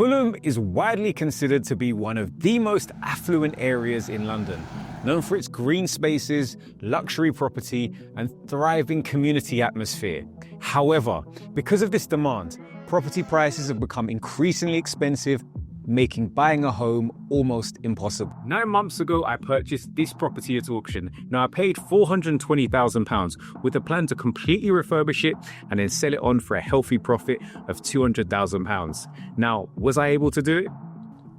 Fulham is widely considered to be one of the most affluent areas in London, known for its green spaces, luxury property, and thriving community atmosphere. However, because of this demand, property prices have become increasingly expensive, making buying a home almost impossible. 9 months ago, I purchased this property at auction. Now, I paid £420,000 with a plan to completely refurbish it and then sell it on for a healthy profit of £200,000. Now, was I able to do it?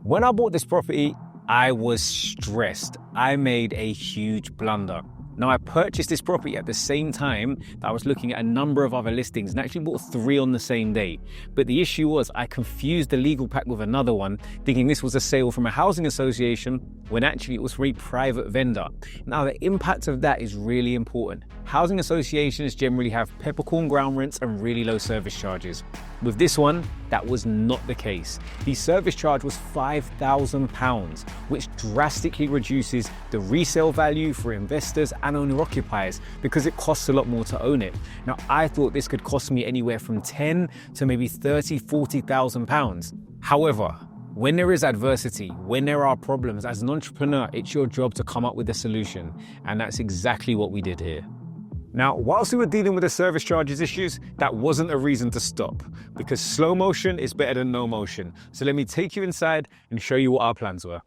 When I bought this property, I was stressed. I made a huge blunder. Now, I purchased this property at the same time that I was looking at a number of other listings and actually bought 3 on the same day. But the issue was I confused the legal pack with another one, thinking this was a sale from a housing association when actually it was from a private vendor. Now, the impact of that is really important. Housing associations generally have peppercorn ground rents and really low service charges. With this one, that was not the case. The service charge was £5,000, which drastically reduces the resale value for investors and owner-occupiers because it costs a lot more to own it. Now, I thought this could cost me anywhere from £10,000 to maybe £30,000, £40,000. However, when there is adversity, when there are problems, as an entrepreneur, it's your job to come up with a solution. And that's exactly what we did here. Now, whilst we were dealing with the service charges issues, that wasn't a reason to stop, because slow motion is better than no motion. So let me take you inside and show you what our plans were.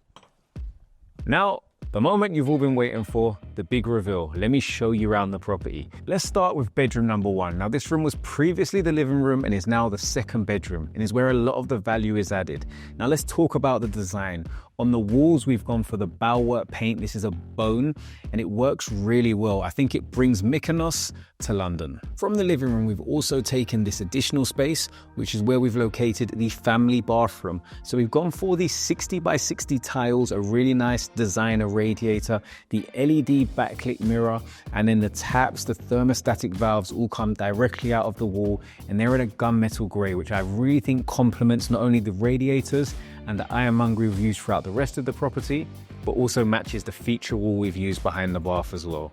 Now, the moment you've all been waiting for, the big reveal. Let me show you around the property. Let's start with bedroom number 1. Now, this room was previously the living room and is now the second bedroom and is where a lot of the value is added. Now, let's talk about the design. On the walls, we've gone for the bowerwork paint. This is a bone and it works really well. I think it brings Mykonos to London. From the living room, we've also taken this additional space, which is where we've located the family bathroom. So we've gone for these 60 by 60 tiles, a really nice designer radiator, the LED backlit mirror, and then the taps, the thermostatic valves all come directly out of the wall, and they're in a gunmetal grey, which I really think complements not only the radiators and the ironmongery we've used throughout the rest of the property, but also matches the feature wall we've used behind the bath as well.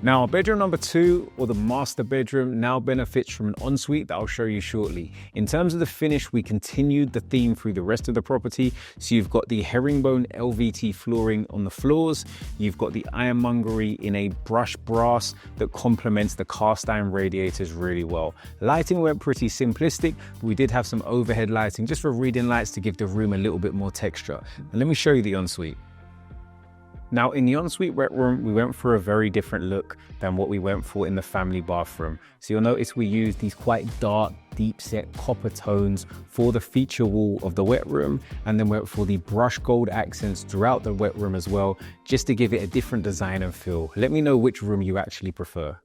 Now, bedroom number 2, or the master bedroom, now benefits from an ensuite that I'll show you shortly. In terms of the finish, we continued the theme through the rest of the property. So you've got the herringbone LVT flooring on the floors. You've got the ironmongery in a brushed brass that complements the cast iron radiators really well. Lighting went pretty simplistic. We did have some overhead lighting just for reading lights to give the room a little bit more texture. And let me show you the ensuite. Now, in the ensuite wet room, we went for a very different look than what we went for in the family bathroom. So you'll notice we used these quite dark, deep set copper tones for the feature wall of the wet room, and then went for the brushed gold accents throughout the wet room as well, just to give it a different design and feel. Let me know which room you actually prefer.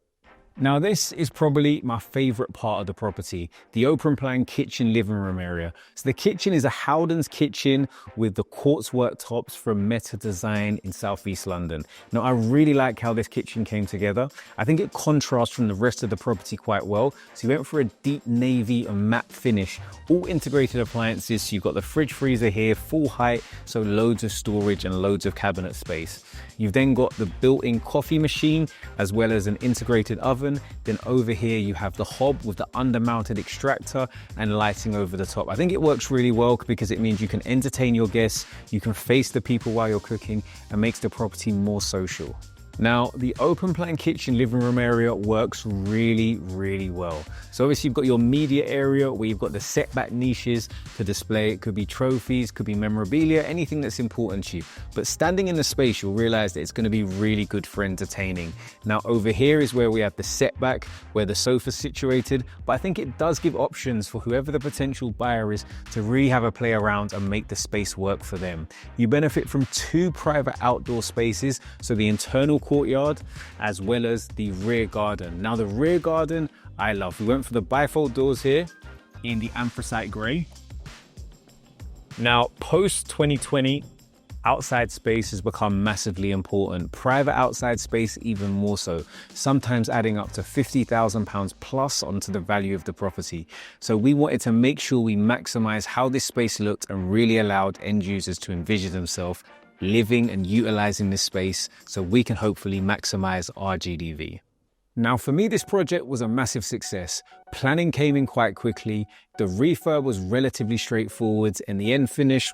Now, this is probably my favorite part of the property, the open plan kitchen living room area. So the kitchen is a Howden's kitchen with the quartz worktops from Meta Design in Southeast London. Now, I really like how this kitchen came together. I think it contrasts from the rest of the property quite well. So you went for a deep navy and matte finish, all integrated appliances. So you've got the fridge freezer here, full height, so loads of storage and loads of cabinet space. You've then got the built-in coffee machine as well as an integrated oven. Then over here you have the hob with the under-mounted extractor and lighting over the top. I think it works really well because it means you can entertain your guests, you can face the people while you're cooking, and makes the property more social. Now, the open plan kitchen living room area works really, really well. So obviously you've got your media area where you've got the setback niches to display. It could be trophies, could be memorabilia, anything that's important to you. But standing in the space, you'll realize that it's going to be really good for entertaining. Now, over here is where we have the setback, where the sofa's situated. But I think it does give options for whoever the potential buyer is to really have a play around and make the space work for them. You benefit from 2 private outdoor spaces, so the internal courtyard as well as the rear garden. Now, the rear garden I love. We went for the bifold doors here in the anthracite grey. Now, post 2020, outside space has become massively important. Private outside space even more so, sometimes adding up to £50,000 plus onto the value of the property. So we wanted to make sure we maximize how this space looked and really allowed end users to envision themselves living and utilizing this space so we can hopefully maximize our GDV. Now for me, this project was a massive success. Planning came in quite quickly, the refurb was relatively straightforward, and the end finish,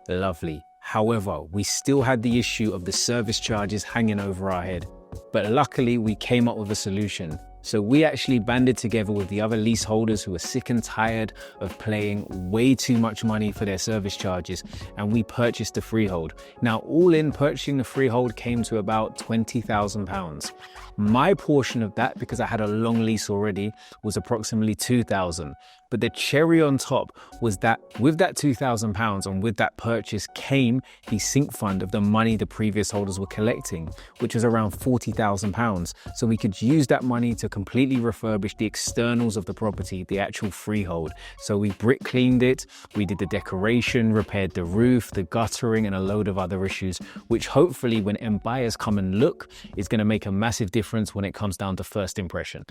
lovely. However, we still had the issue of the service charges hanging over our head. But luckily, we came up with a solution. So we actually banded together with the other leaseholders who were sick and tired of paying way too much money for their service charges, and we purchased the freehold. Now, all in, purchasing the freehold came to about £20,000. My portion of that, because I had a long lease already, was approximately £2,000. But the cherry on top was that with that £2,000 and with that purchase came the sink fund of the money the previous holders were collecting, which was around £40,000. So we could use that money to completely refurbish the externals of the property, the actual freehold. So we brick cleaned it, we did the decoration, repaired the roof, the guttering, and a load of other issues, which hopefully when end buyers come and look, is going to make a massive difference when it comes down to first impression.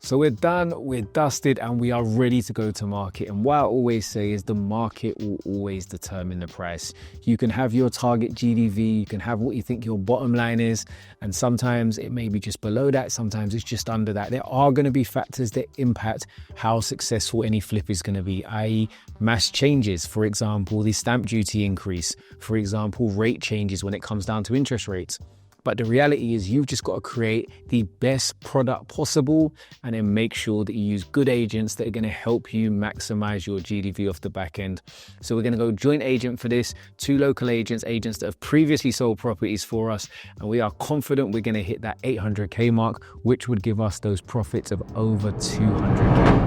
So we're done, we're dusted, and we are ready to go to market. And what I always say is the market will always determine the price. You can have your target GDV, you can have what you think your bottom line is, and sometimes it may be just below that, sometimes it's just under that. There are going to be factors that impact how successful any flip is going to be, i.e. mass changes, for example, the stamp duty increase, for example, rate changes when it comes down to interest rates. But the reality is you've just got to create the best product possible and then make sure that you use good agents that are going to help you maximize your GDV off the back end. So we're going to go joint agent for this, 2 local agents that have previously sold properties for us. And we are confident we're going to hit that 800K mark, which would give us those profits of over 200K.